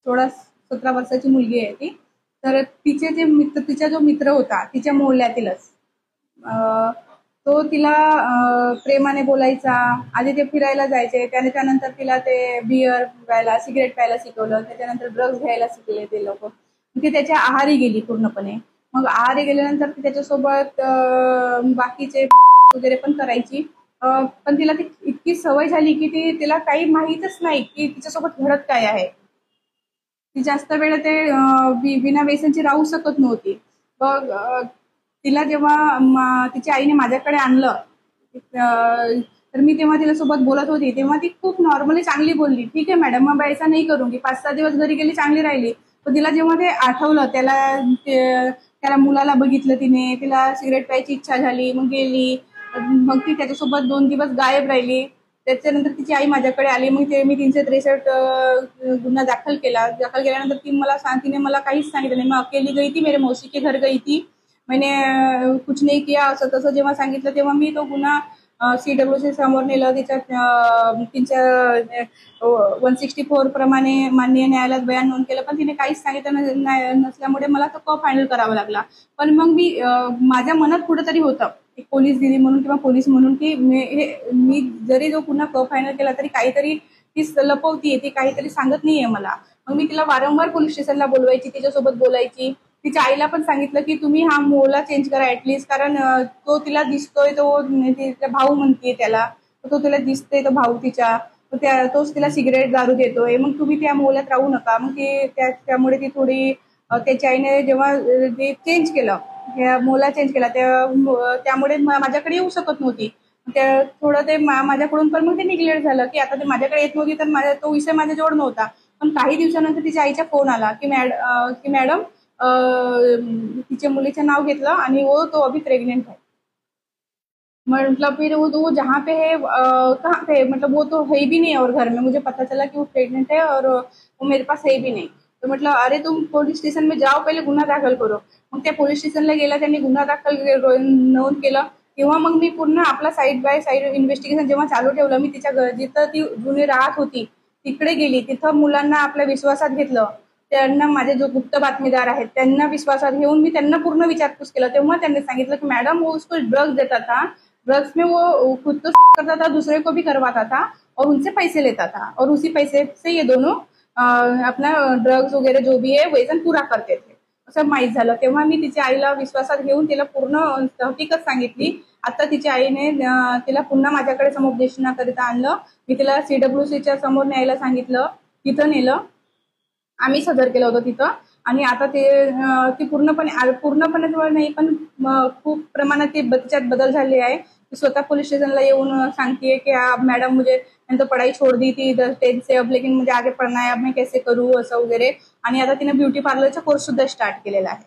17 वर्षाची मुलगी आहे ती. तर तिचे जे मित्र, तिचा जो मित्र होता तिच्या मोहल्ल्यातीलच, तो तिला प्रेमाने बोलायचा. आधी ते फिरायला जायचे, त्यानंतर तिला ते बियर प्यायला, सिगरेट प्यायला शिकवलं. त्याच्यानंतर ड्रग्ज घ्यायला शिकले ते लोक. ती त्याच्या आहारी गेली पूर्णपणे. मग आहारी गेल्यानंतर ती त्याच्यासोबत बाकीचे वगैरे पण करायची. पण तिला ती इतकी सवय झाली की तिला काही माहीतच नाही की तिच्यासोबत घडत काय आहे. ती जास्त वेळ ते बिना व्यसनची राहू शकत नव्हती. मग तिला जेव्हा तिच्या आईने माझ्याकडे आणलं, तर मी तेव्हा तिच्यासोबत बोलत होती. तेव्हा ती खूप नॉर्मली चांगली बोलली, ठीक आहे मॅडम, मग ऐसा नाही करूंगी. 5-6 दिवस घरी गेली, चांगली राहिली. पण तिला जेव्हा ते आठवलं, त्याला मुलाला बघितलं तिने, तिला सिगरेट प्यायची इच्छा झाली, मग गेली. मग ती त्याच्यासोबत 2 दिवस गायब राहिली. त्याच्यानंतर तिची आई माझ्याकडे आली. मग मी 363 गुन्हा दाखल केला. दाखल केल्यानंतर तिने मला काहीच सांगितलं नाही. मैं अकेली गई थी, मेरे मौसी के घर गई थी, मैंने कुछ नहीं किया, असं तसं जेव्हा सांगितलं तेव्हा मी तो गुन्हा CWC समोर नेलं. तिच्या 164 प्रमाणे माननीय न्यायालयात बयान नोंद केलं. पण तिने काहीच सांगितलं नसल्यामुळे मला तो फायनल करावा लागला. पण मग माझ्या मनात कुठेतरी होतं एक पोलीस दिली म्हणून किंवा पोलीस म्हणून की मी जरी जो पुन्हा फायनल केला तरी काहीतरी ती लपवतीये, ती काहीतरी सांगत नाहीये मला. मग मी तिला वारंवार पोलीस स्टेशनला बोलवायची, तिच्यासोबत बोलायची. तिच्या आईला पण सांगितलं की तुम्ही हा मोहला चेंज करा ऍटलीस्ट, कारण तो तिला दिसतोय, तो तिचा भाऊ म्हणतीये त्याला, तो तिला दिसतोय, तो भाऊ तिच्या, तोच तिला सिगरेट दारू देतोय. मग तुम्ही त्या मोहल्यात राहू नका. मग त्यामुळे ती थोडी, त्याच्या आईने जेव्हा ते चेंज केलं, मोहला चेंज केला, त्यामुळे माझ्याकडे येऊ शकत नव्हती. थोडं ते माझ्याकडून पण मग ते निग्लेक्ट झालं की आता ते माझ्याकडे येत नव्हती, तर तो विषय माझ्याजवळ नव्हता. पण काही दिवसानंतर तिच्या आईचा फोन आला की मॅडम तिच्या मुलीचं नाव घेतलं आणि तो अभी प्रेग्नेंट है. मतलब फिर वो जहाँ पे है, कहाँ पे है, मतलब वो तो है भी नहीं और घर में मुझे पता चला कि वो प्रेग्नेंट है और वो मेरे पास है भी नाही. तर म्हटलं अरे तुम पोलीस स्टेशन में जाओ, पहिले गुन्हा दाखल करो. मग त्या पोलीस स्टेशनला गेला, त्यांनी गुन्हा दाखल नोंद केलं. तेव्हा मग मी पूर्ण आपला साईड बाय साईड इन्व्हेस्टिगेशन जेव्हा चालू ठेवलं, मी तिच्या जिथं ती जुनी राहत होती तिकडे गेली. तिथं मुलांना आपल्या विश्वासात घेतलं. त्यांना माझे जो गुप्त बातमीदार आहेत त्यांना विश्वासात घेऊन मी त्यांना पूर्ण विचारपूस केलं. तेव्हा त्यांनी सांगितलं की मॅडम वो उसको ड्रग्स देता था, ड्रग्स में वो खुद तो करता था, दूसरे को भी करवाता था और उनसे पैसे लेता था और उसी पैसे से ये दोनों अपना ड्रग्स वगैरे जो भी है वेतन पूरा करते थे, असं माहीत झालं. तेव्हा मी तिच्या आईला विश्वासात घेऊन तिला पूर्ण हकीकत सांगितली. आता तिच्या आईने तिला पुन्हा माझ्याकडे समुपदेशनाकरिता आणलं. मी तिला CWCच्या समोर न्यायला सांगितलं, तिथं नेलं, आम्ही सदर केलं होतं तिथं. आणि आता ती पूर्णपणे नाही पण खूप प्रमाणात तिच्यात बदल झाले आहे. ती स्वतः पोलीस स्टेशनला येऊन सांगतेय की मॅडम मुझे मैंने तो पढ़ाई छोड़ दी थी 10th से, अब लेकिन मुझे आगे पढ़ना है, अब मैं कैसे करूँ, असं वगैरे. आणि आता तिने ब्युटी पार्लरचा कोर्स सुद्धा स्टार्ट केलेला आहे.